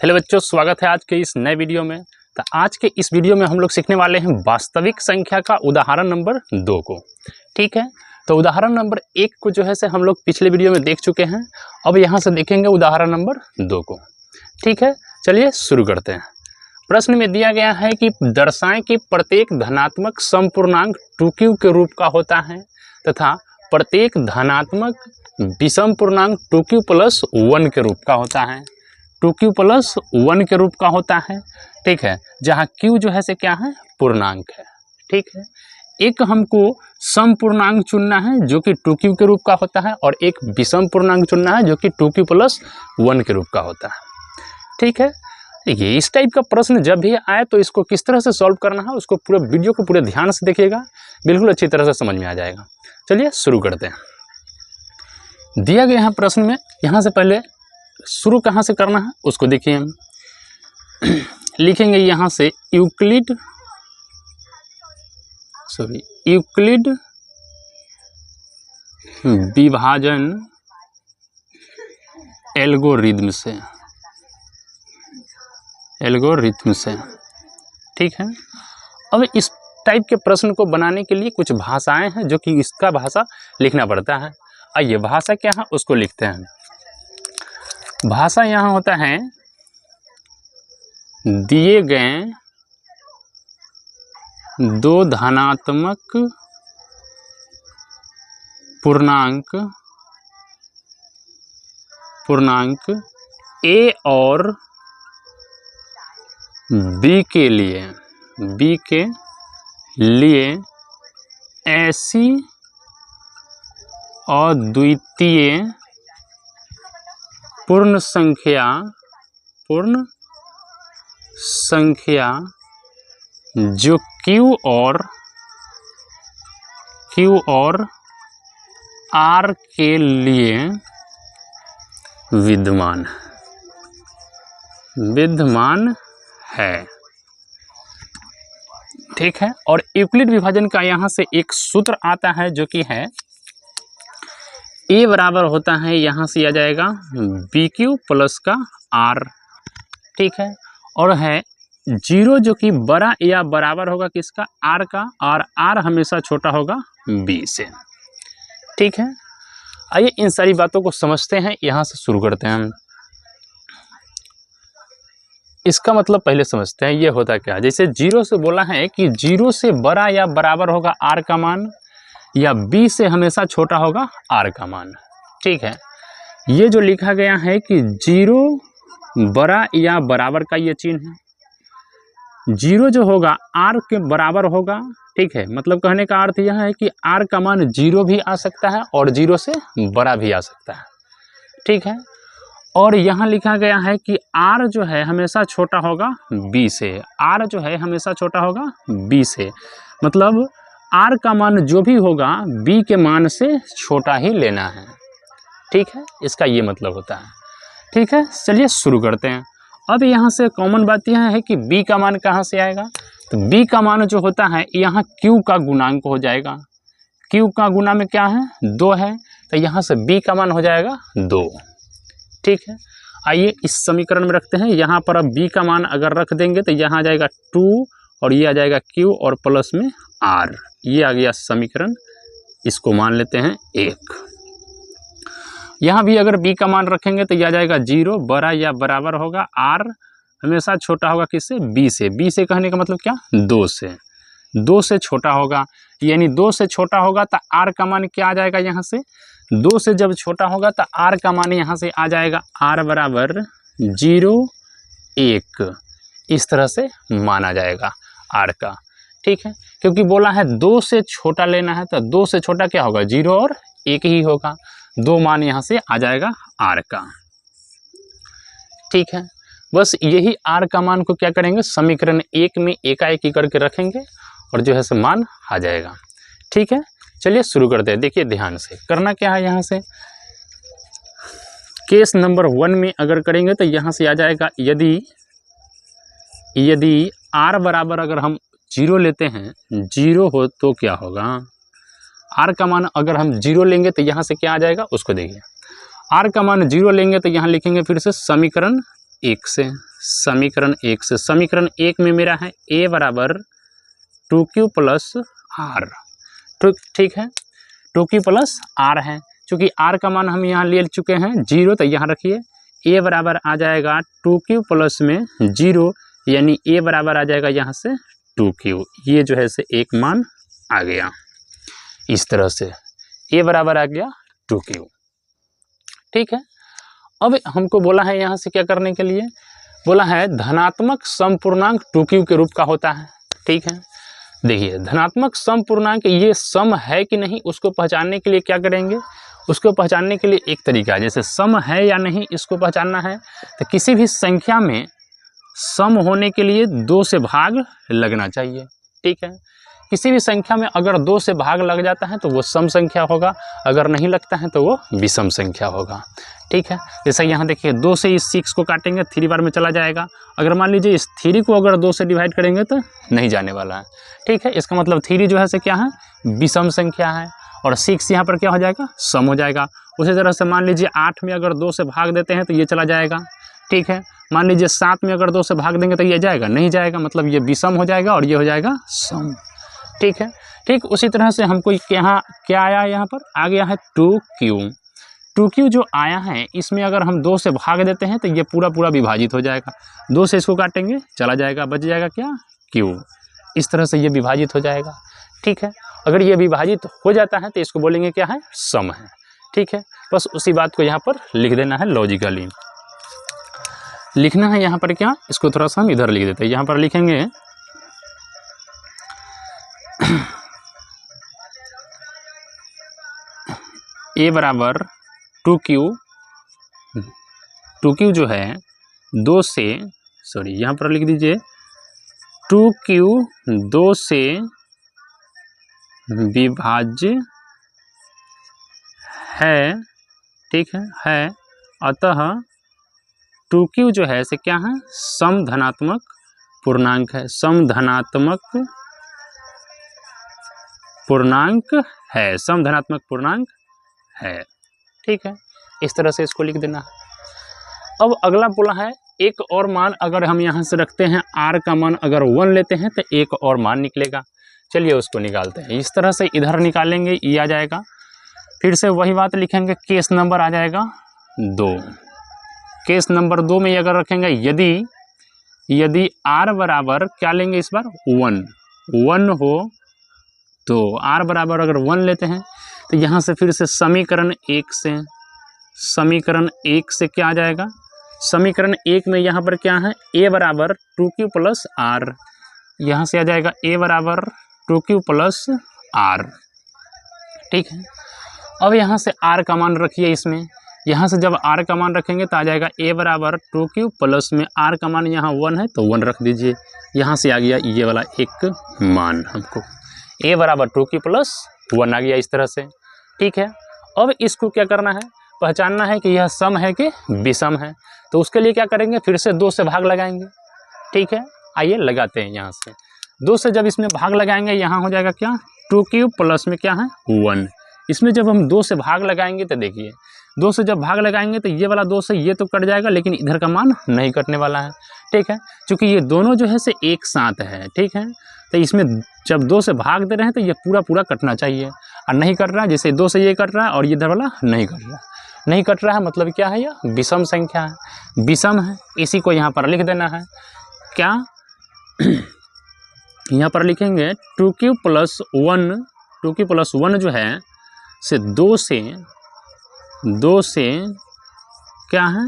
Hello बच्चों, स्वागत है आज के इस नए वीडियो में। तो आज के इस वीडियो में हम लोग सीखने वाले हैं वास्तविक संख्या का उदाहरण नंबर 2 को। ठीक है, तो उदाहरण नंबर 1 को जो है से हम लोग पिछले वीडियो में देख चुके हैं। अब यहाँ से देखेंगे उदाहरण नंबर 2 को। ठीक है, चलिए शुरू करते हैं। प्रश्न में दिया गया है कि दर्शाएं कि प्रत्येक धनात्मक समपूर्णांक 2q के रूप का होता है तथा प्रत्येक धनात्मक विषम पूर्णांक 2q + 1 के रूप का होता है। 2q + 1 के रूप का होता है। ठीक है, जहाँ q जो है से क्या है, पूर्णांक है। ठीक है, एक हमको सम पूर्णांक चुनना है जो कि 2q के रूप का होता है और एक विषम पूर्णांक चुनना है जो कि 2q + 1 के रूप का होता है। ठीक है, देखिए इस टाइप का प्रश्न जब भी आए तो इसको किस तरह से सॉल्व करना है उसको पूरे वीडियो को पूरे ध्यान से देखिएगा, बिल्कुल अच्छी तरह से समझ में आ जाएगा। चलिए शुरू करते हैं। दिया गया है प्रश्न में, यहाँ से पहले शुरू कहाँ से करना है उसको देखिए। हम लिखेंगे यहाँ से यूक्लिड विभाजन एल्गोरिथम से। ठीक है, अब इस टाइप के प्रश्न को बनाने के लिए कुछ भाषाएं हैं जो कि इसका भाषा लिखना पड़ता है। आइए भाषा क्या है उसको लिखते हैं। भाषा यहाँ होता है दिए गए दो धनात्मक पूर्णांक a और b के लिए ऐसी अद्वितीय पूर्ण संख्या जो Q और R के लिए विद्यमान है। ठीक है, और यूक्लिड विभाजन का यहाँ से एक सूत्र आता है जो कि है A बराबर होता है, यहाँ से आ जाएगा BQ + का R। ठीक है, और है 0 जो कि बड़ा या बराबर होगा किसका, R का, और R हमेशा छोटा होगा B से। ठीक है, आइए इन सारी बातों को समझते हैं। यहाँ से शुरू करते हैं। इसका मतलब पहले समझते हैं ये होता क्या है। जैसे 0 से बोला है कि 0 से बड़ा या बराबर होगा R का मान, या B से हमेशा छोटा होगा R का मान। ठीक है, ये जो लिखा गया है कि 0 बड़ा या बराबर का ये चिन्ह है। 0 जो होगा R के बराबर होगा। ठीक है, मतलब कहने का अर्थ यह है कि R का मान 0 भी आ सकता है और 0 से बड़ा भी आ सकता है। ठीक है, और यहाँ लिखा गया है कि R जो है हमेशा छोटा होगा B से। R जो है हमेशा छोटा होगा B से, मतलब R का मान जो भी होगा B के मान से छोटा ही लेना है। ठीक है, इसका ये मतलब होता है। ठीक है, चलिए शुरू करते हैं। अब यहाँ से कॉमन बात यह है कि B का मान कहाँ से आएगा, तो B का मान जो होता है यहाँ Q का गुणांक हो जाएगा। Q का गुना में क्या है, 2 है, तो यहाँ से B का मान हो जाएगा 2। ठीक है, आइए इस समीकरण में रखते हैं। यहाँ पर अब B का मान अगर रख देंगे तो यहाँ आ जाएगा 2 और ये आ जाएगा Q और प्लस में R। ये आ गया समीकरण, इसको मान लेते हैं 1। यहाँ भी अगर B का मान रखेंगे तो यह आ जाएगा 0, बड़ा या बराबर होगा R हमेशा छोटा होगा किससे, B से। B से कहने का मतलब क्या, 2 से छोटा होगा, यानी 2 से छोटा होगा तो R का मान क्या आ जाएगा, यहाँ से 2 से जब छोटा होगा तो R का मान यहाँ से आ जाएगा R बराबर 0, 1। इस तरह से माना जाएगा R का। ठीक है, क्योंकि बोला है 2 से छोटा लेना है, तो 2 से छोटा क्या होगा, 0 और 1 ही होगा। 2 मान यहाँ से आ जाएगा R का। ठीक है, बस यही R का मान को क्या करेंगे, समीकरण 1 में एकाएकी करके रखेंगे और जो है से मान आ जाएगा। ठीक है, चलिए शुरू करते हैं। देखिए ध्यान से करना क्या है। यहाँ से केस नंबर 1 में अगर करेंगे तो यहाँ से आ जाएगा, यदि R बराबर अगर हम 0 लेते हैं, 0 हो तो क्या होगा, R का मान अगर हम 0 लेंगे तो यहाँ से क्या आ जाएगा उसको देखिए। R का मान 0 लेंगे तो यहाँ लिखेंगे फिर से समीकरण 1 से, समीकरण 1 से, समीकरण 1 में मेरा है a बराबर 2q प्लस r, ठीक है, 2q प्लस r है। चूँकि r का मान हम यहाँ ले चुके हैं 0, तो यहाँ रखिए a बराबर आ जाएगा 2q प्लस में 0, यानी a बराबर आ जाएगा यहाँ से 2q। ये जो है से एक मान आ गया, इस तरह से a बराबर आ गया 2q। ठीक है, अब हमको बोला है यहाँ से क्या करने के लिए, बोला है धनात्मक समपूर्णांक 2q के रूप का होता है। ठीक है, देखिए धनात्मक समपूर्णांक ये सम है कि नहीं, उसको पहचानने के लिए क्या करेंगे, उसको पहचानने के लिए एक तरीका है, जैसे सम है या नहीं इसको पहचानना है तो किसी भी संख्या में सम होने के लिए 2 से भाग लगना चाहिए। ठीक है, किसी भी संख्या में अगर 2 से भाग लग जाता है तो वो सम संख्या होगा, अगर नहीं लगता है तो वो विषम संख्या होगा। ठीक है, जैसा यहाँ देखिए 2 से इस 6 को काटेंगे 3 बार में चला जाएगा, अगर मान लीजिए इस 3 को अगर 2 से डिवाइड करेंगे तो नहीं जाने वाला है। ठीक है, इसका मतलब 3 जो है से क्या है, विषम संख्या है, और 6 यहाँ पर क्या हो जाएगा, सम हो जाएगा। उसी तरह से मान लीजिए 8 में अगर 2 से भाग देते हैं तो ये चला जाएगा। ठीक है, मान लीजिए 7 में अगर 2 से भाग देंगे तो ये जाएगा, नहीं जाएगा, मतलब ये विषम हो जाएगा और ये हो जाएगा सम। ठीक है, ठीक उसी तरह से हमको यहाँ क्या आया, यहाँ पर आ गया है 2q। 2q जो आया है इसमें अगर हम 2 से भाग देते हैं तो ये पूरा पूरा विभाजित हो जाएगा, 2 से इसको काटेंगे चला जाएगा, बच जाएगा क्या, q। इस तरह से ये विभाजित हो जाएगा। ठीक है, अगर ये विभाजित हो जाता है तो इसको बोलेंगे क्या है, सम है। ठीक है, बस उसी बात को यहाँ पर लिख देना है, लॉजिकली लिखना है यहाँ पर क्या, इसको थोड़ा सा हम इधर लिख देते हैं, यहाँ पर लिखेंगे a बराबर 2q, 2q जो है 2 से, सॉरी यहाँ पर लिख दीजिए 2q 2 से विभाज्य है। ठीक है, अतः 2q जो है से क्या है, समधनात्मक पूर्णांक है, समधनात्मक पूर्णांक है, समधनात्मक पूर्णांक है। ठीक है, इस तरह से इसको लिख देना। अब अगला बोला है एक और मान अगर हम यहाँ से रखते हैं, r का मान अगर 1 लेते हैं तो एक और मान निकलेगा। चलिए उसको निकालते हैं, इस तरह से इधर निकालेंगे, ये आ जाएगा, फिर से वही बात लिखेंगे, केस नंबर आ जाएगा 2। केस नंबर 2 में अगर रखेंगे, यदि r बराबर क्या लेंगे इस बार, 1 हो तो r बराबर अगर 1 लेते हैं तो यहाँ से फिर से समीकरण 1 से क्या आ जाएगा, समीकरण 1 में यहाँ पर क्या है, a बराबर 2q प्लस r, यहाँ से आ जाएगा a बराबर 2q प्लस r। ठीक है, अब यहाँ से r का मान रखिए इसमें, यहाँ से जब r का मान रखेंगे तो आ जाएगा a बराबर 2q प्लस में r का मान यहाँ 1 है तो 1 रख दीजिए, यहाँ से आ गया ये वाला एक मान, हमको a बराबर 2q प्लस 1 आ गया इस तरह से। ठीक है, अब इसको क्या करना है, पहचानना है कि यह सम है कि विषम है, तो उसके लिए क्या करेंगे, फिर से 2 से भाग लगाएंगे। ठीक है, आइए लगाते हैं, यहाँ से 2 से जब इसमें भाग लगाएंगे यहाँ हो जाएगा क्या, 2q प्लस में क्या है 1। इसमें जब हम 2 से भाग लगाएंगे तो देखिए 2 से जब भाग लगाएंगे तो ये वाला 2 से ये तो कट जाएगा, लेकिन इधर का मान नहीं कटने वाला है। ठीक है, क्योंकि ये दोनों जो है से एक साथ है। ठीक है, तो इसमें जब 2 से भाग दे रहे हैं तो ये पूरा पूरा कटना चाहिए, और नहीं कट रहा है, जैसे 2 से ये कट रहा है और ये इधर वाला नहीं कट रहा है, मतलब क्या है, यह विषम संख्या है, विषम है। इसी को यहाँ पर लिख देना है, क्या यहाँ पर लिखेंगे 2q प्लस 1 जो है से 2 से क्या है,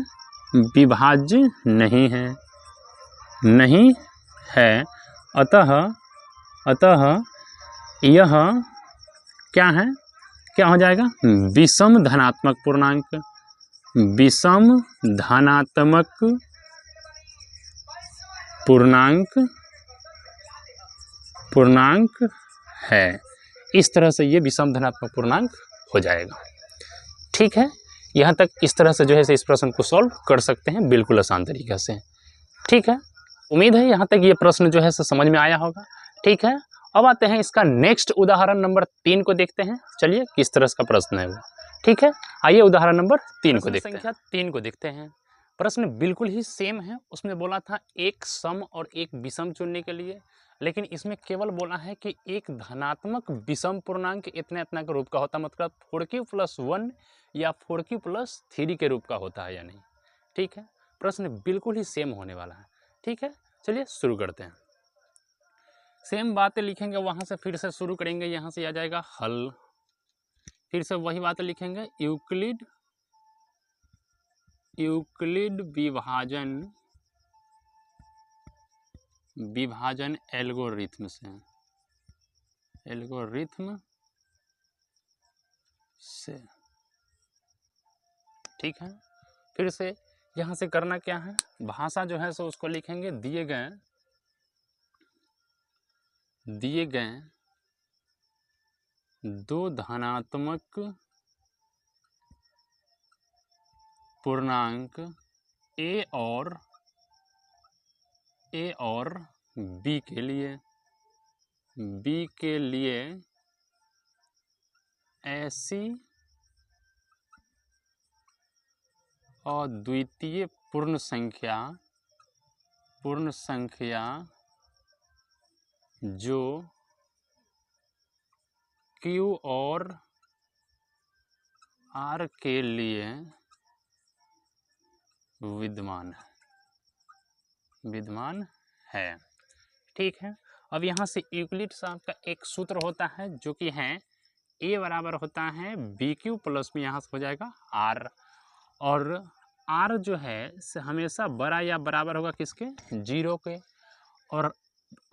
विभाज्य नहीं है, अतः यह क्या है, क्या हो जाएगा, विषम धनात्मक पूर्णांक है। इस तरह से ये विषम धनात्मक पूर्णांक हो जाएगा। ठीक है, यहाँ तक इस तरह से जो है इस प्रश्न को सॉल्व कर सकते हैं, बिल्कुल आसान तरीके से। ठीक है, उम्मीद है यहाँ तक ये प्रश्न जो है समझ में आया होगा। ठीक है, अब आते हैं इसका नेक्स्ट उदाहरण नंबर 3 को देखते हैं। चलिए किस तरह का प्रश्न है वो। ठीक है, आइए उदाहरण नंबर 3 को देखते हैं। संख्या 3 को देखते हैं। प्रश्न बिल्कुल ही सेम है। उसमें बोला था एक सम और एक विषम चुनने के लिए, लेकिन इसमें केवल बोला है कि एक धनात्मक विषम पूर्णांक इतना इतना के रूप का होता है, मतलब 4q+1 या 4q+3 के रूप का होता है या नहीं। ठीक है, प्रश्न बिल्कुल ही सेम होने वाला है। ठीक है, चलिए शुरू करते हैं। सेम बातें लिखेंगे, वहाँ से फिर से शुरू करेंगे, यहाँ से आ जाएगा हल, फिर से वही बातें लिखेंगे, यूक्लिड विभाजन एल्गोरिथम से। ठीक है, फिर से यहाँ से करना क्या है, भाषा जो है सो उसको लिखेंगे, दिए गए दो धनात्मक पूर्णांक ए और बी के लिए ऐसी अद्वितीय पूर्ण संख्या जो Q और R के लिए विद्यमान है। ठीक है, अब यहाँ से यूक्लिड साहब का एक सूत्र होता है जो कि है A बराबर होता है BQ प्लस में यहाँ से हो जाएगा R, और R जो है से हमेशा बड़ा या बराबर होगा किसके, 0 के, और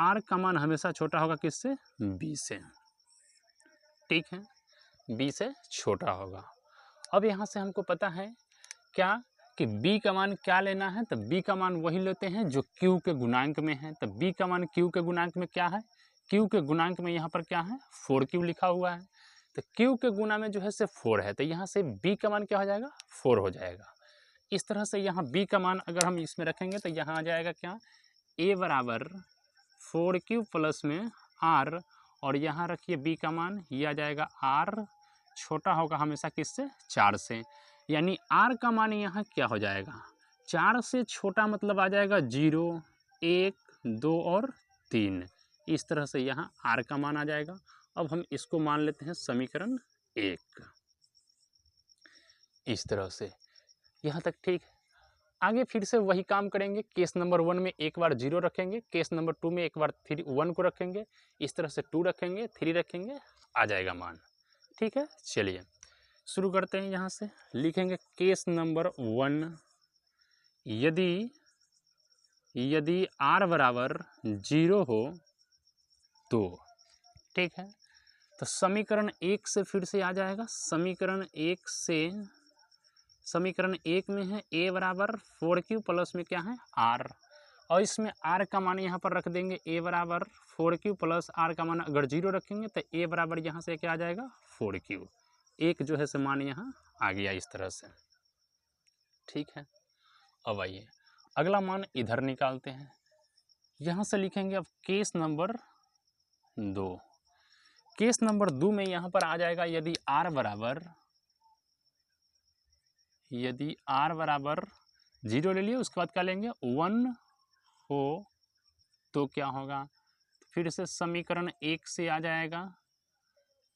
R का मान हमेशा छोटा होगा किससे, B से। ठीक है, B से छोटा होगा। अब यहाँ से हमको पता है क्या कि B का मान क्या लेना है, तो B का मान वही लेते हैं जो Q के गुणांक में है। तो B का मान Q के गुणांक में क्या है, Q के गुणांक में यहाँ पर क्या है, 4Q लिखा हुआ है। तो Q के गुना में जो है से 4 है, तो यहाँ से B का मान क्या हो जाएगा, 4 हो जाएगा। इस तरह से यहाँ B का मान अगर हम इसमें रखेंगे तो यहाँ आ जाएगा क्या, A बराबर 4Q प्लस में R, और यहाँ रखिए B का मान, ये आ जाएगा R छोटा होगा हमेशा किससे, 4 से, यानी R का मान यहाँ क्या हो जाएगा, 4 से छोटा, मतलब आ जाएगा 0, 1, 2 और 3। इस तरह से यहाँ R का मान आ जाएगा। अब हम इसको मान लेते हैं समीकरण 1, इस तरह से। यहाँ तक ठीक है। आगे फिर से वही काम करेंगे, केस नंबर 1 में एक बार 0 रखेंगे, केस नंबर 2 में एक बार 1 को रखेंगे, इस तरह से 2 रखेंगे, 3 रखेंगे, आ जाएगा मान। ठीक है, चलिए शुरू करते हैं। यहाँ से लिखेंगे केस नंबर 1, यदि R बराबर 0 हो तो। ठीक है, तो समीकरण 1 से फिर से आ जाएगा, समीकरण 1 में है A बराबर 4Q प्लस में क्या है, R, और इसमें R का मान यहाँ पर रख देंगे, A बराबर 4Q प्लस R का मान अगर 0 रखेंगे तो A बराबर यहाँ से क्या आ जाएगा, 4Q, एक जो है से मान यहाँ आ गया, इस तरह से। ठीक है, अब आइए अगला मान इधर निकालते हैं। यहाँ से लिखेंगे अब केस नंबर 2। केस नंबर 2 में यहाँ पर आ जाएगा, यदि R बराबर 0 ले लिए, उसके बाद क्या लेंगे, 1 हो तो क्या होगा, फिर से समीकरण 1 से आ जाएगा,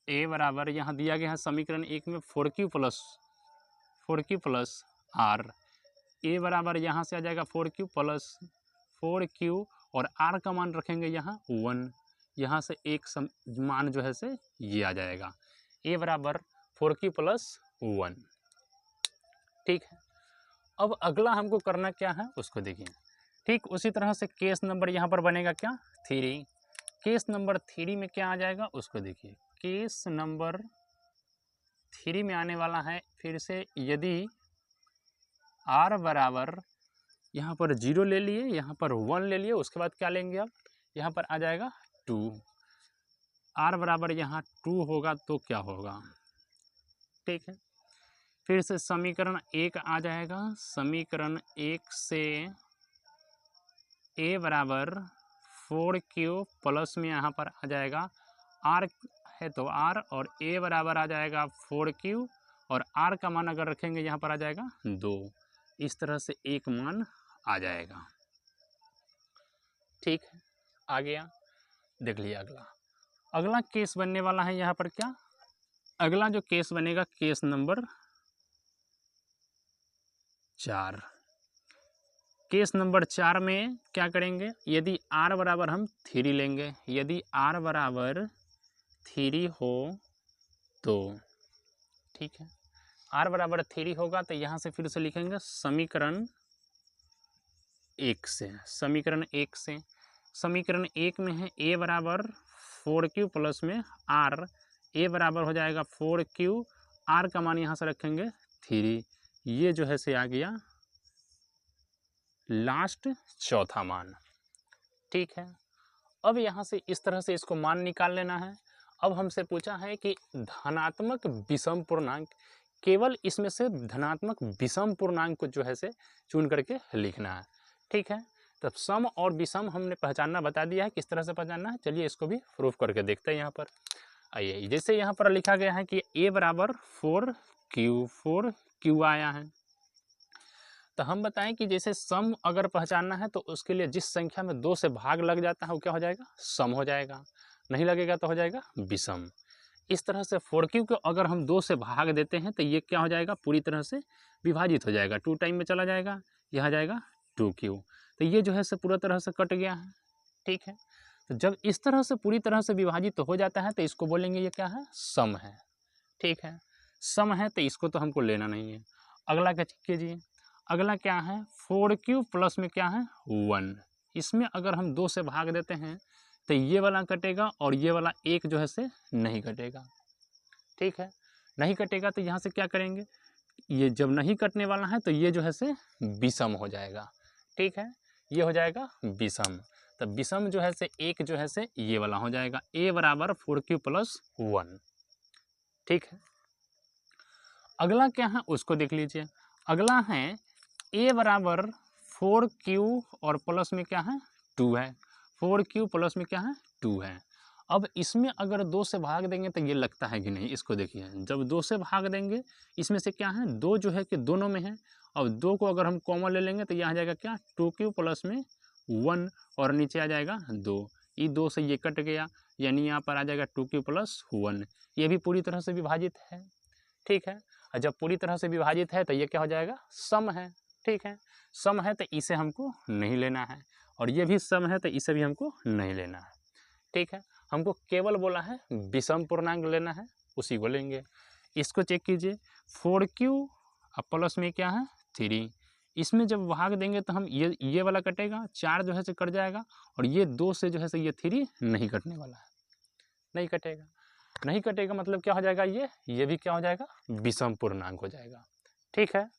A बराबर यहाँ दिया गया है समीकरण 1 में 4Q प्लस R, A बराबर यहाँ से आ जाएगा 4Q प्लस 4Q, और R का मान रखेंगे यहाँ 1, यहाँ से एक मान जो है से ये आ जाएगा, A बराबर 4Q प्लस 1। ठीक है, अब अगला हमको करना क्या है उसको देखिए। ठीक उसी तरह से केस नंबर यहाँ पर बनेगा क्या, 3। केस नंबर 3 में क्या आ जाएगा उसको देखिए। केस नंबर 3 में आने वाला है फिर से, यदि R बराबर यहाँ पर 0 ले लिए, यहाँ पर 1 ले लिए, उसके बाद क्या लेंगे, अब यहाँ पर आ जाएगा 2। R बराबर यहाँ 2 होगा तो क्या होगा। ठीक है, फिर से समीकरण 1 आ जाएगा, समीकरण 1 से A बराबर 4Q प्लस में यहाँ पर आ जाएगा, R है तो R, और A बराबर आ जाएगा 4Q, और R का मान अगर रखेंगे यहाँ पर आ जाएगा 2, इस तरह से एक मान आ जाएगा। ठीक है, आ गया। देख लिया अगला केस बनने वाला है यहाँ पर क्या, अगला जो केस बनेगा केस नंबर 4। केस नंबर 4 में क्या करेंगे, यदि r बराबर हम 3 लेंगे, यदि r बराबर 3 हो तो, ठीक है, r बराबर 3 होगा तो यहाँ से फिर से लिखेंगे समीकरण 1 से, समीकरण 1 से, समीकरण 1 में है a बराबर 4q प्लस में r, a बराबर हो जाएगा 4q, r का मान यहाँ से रखेंगे 3, ये जो है से आ गया लास्ट चौथा मान। ठीक है, अब यहाँ से इस तरह से इसको मान निकाल लेना है। अब हमसे पूछा है कि धनात्मक विषम पूर्णांक, केवल इसमें से धनात्मक विषम पूर्णांक को जो है से चुन करके लिखना है। ठीक है, तब सम और विषम हमने पहचानना बता दिया है, किस तरह से पहचानना है, चलिए इसको भी प्रूफ करके देखते हैं। यहाँ पर आइए, जैसे यहाँ पर लिखा गया है कि a बराबर 4q आया है, तो हम बताएं कि जैसे सम अगर पहचानना है तो उसके लिए जिस संख्या में 2 से भाग लग जाता है वो क्या हो जाएगा, सम हो जाएगा, नहीं लगेगा तो हो जाएगा विषम। इस तरह से 4q को अगर हम 2 से भाग देते हैं तो ये क्या हो जाएगा, पूरी तरह से विभाजित हो जाएगा, 2 टाइम में चला जाएगा, यह आ जाएगा 2q, तो ये जो है से पूरा तरह से कट गया है। ठीक है, तो जब इस तरह से पूरी तरह से विभाजित तो हो जाता है तो इसको बोलेंगे ये क्या है, सम है। ठीक है, सम है तो इसको तो हमको लेना नहीं है। अगला क्या कीजिए, अगला क्या है 4q प्लस में क्या है 1, इसमें अगर हम 2 से भाग देते हैं तो ये वाला कटेगा और ये वाला एक जो है से नहीं कटेगा। ठीक है, नहीं कटेगा तो यहाँ से क्या करेंगे, ये जब नहीं कटने वाला है तो ये जो है से विषम हो जाएगा। ठीक है, ये हो जाएगा विषम, तब विषम जो है से एक जो है से ये वाला हो जाएगा, a बराबर 4q प्लस 1। ठीक है, अगला क्या है उसको देख लीजिए, अगला है a बराबर 4q और प्लस में क्या है 2 है, 4q प्लस में क्या है 2 है। अब इसमें अगर 2 से भाग देंगे तो ये लगता है कि नहीं, इसको देखिए, जब 2 से भाग देंगे इसमें से क्या है 2 जो है कि दोनों में है, और 2 को अगर हम कॉमन ले लेंगे तो यहाँ आ जाएगा क्या 2q प्लस में 1 और नीचे आ जाएगा 2, ये 2 से ये कट गया, यानी यहाँ पर आ जाएगा 2q प्लस 1, ये भी पूरी तरह से विभाजित है। ठीक है, और जब पूरी तरह से विभाजित है तो ये क्या हो जाएगा, सम है। ठीक है, सम है तो इसे हमको नहीं लेना है, और ये भी सम है तो इसे भी हमको नहीं लेना है। ठीक है, हमको केवल बोला है विषम पूर्णांक लेना है, उसी को लेंगे। इसको चेक कीजिए, 4q और प्लस में क्या है 3, इसमें जब भाग देंगे तो हम ये वाला कटेगा, 4 जो है से कट जाएगा, और ये 2 से जो है से ये 3 नहीं कटने वाला है, नहीं कटेगा, नहीं कटेगा मतलब क्या हो जाएगा, ये भी क्या हो जाएगा, विषम पूर्णांक हो जाएगा। ठीक है,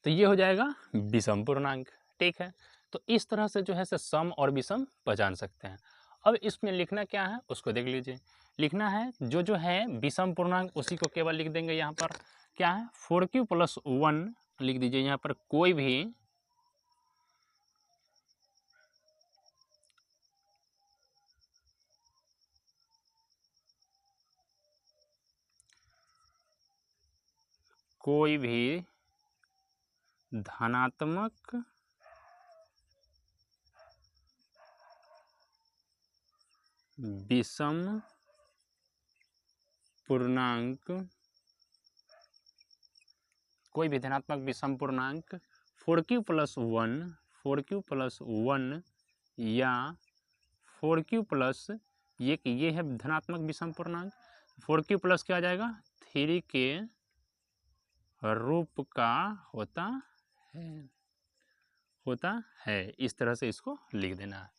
तो ये हो जाएगा विषम पूर्णांक। ठीक है, तो इस तरह से जो है से सम और विषम पहचान सकते हैं। अब इसमें लिखना क्या है उसको देख लीजिए, लिखना है जो है विषम पूर्णांक उसी को केवल लिख देंगे। यहाँ पर क्या है 4q प्लस 1 लिख दीजिए, यहाँ पर कोई भी धनात्मक विषम पूर्णांक, कोई भी धनात्मक विषम पूर्णांक 4q प्लस 1 या 4q प्लस ये है धनात्मक विषम पूर्णांक, 4q प्लस क्या आ जाएगा 3 के रूप का होता है। इस तरह से इसको लिख देना है,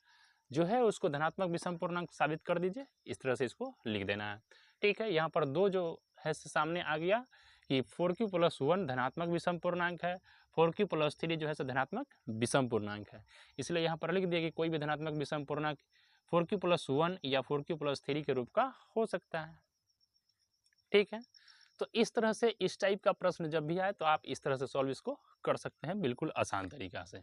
जो है उसको धनात्मक विषम पूर्णांक साबित कर दीजिए, इस तरह से इसको लिख देना है। ठीक है, यहाँ पर 2 जो है सामने आ गया कि 4q प्लस 1 धनात्मक विषम पूर्णांक है, 4q प्लस 3 जो है धनात्मक विषम पूर्णांक है, इसलिए यहाँ पर लिख दिया कि कोई भी धनात्मक विषम पूर्णांक 4q प्लस 1 या 4q प्लस 3 के रूप का हो सकता है। ठीक है, तो इस तरह से इस टाइप का प्रश्न जब भी आए तो आप इस तरह से सॉल्व इसको कर सकते हैं, बिल्कुल आसान तरीका से।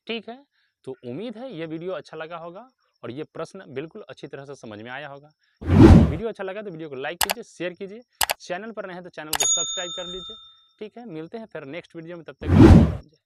ठीक है, तो उम्मीद है ये वीडियो अच्छा लगा होगा और ये प्रश्न बिल्कुल अच्छी तरह से समझ में आया होगा। वीडियो अच्छा लगा तो वीडियो को लाइक कीजिए, शेयर कीजिए, चैनल पर नहीं है तो चैनल को सब्सक्राइब कर लीजिए। ठीक है, मिलते हैं फिर नेक्स्ट वीडियो में, तब तक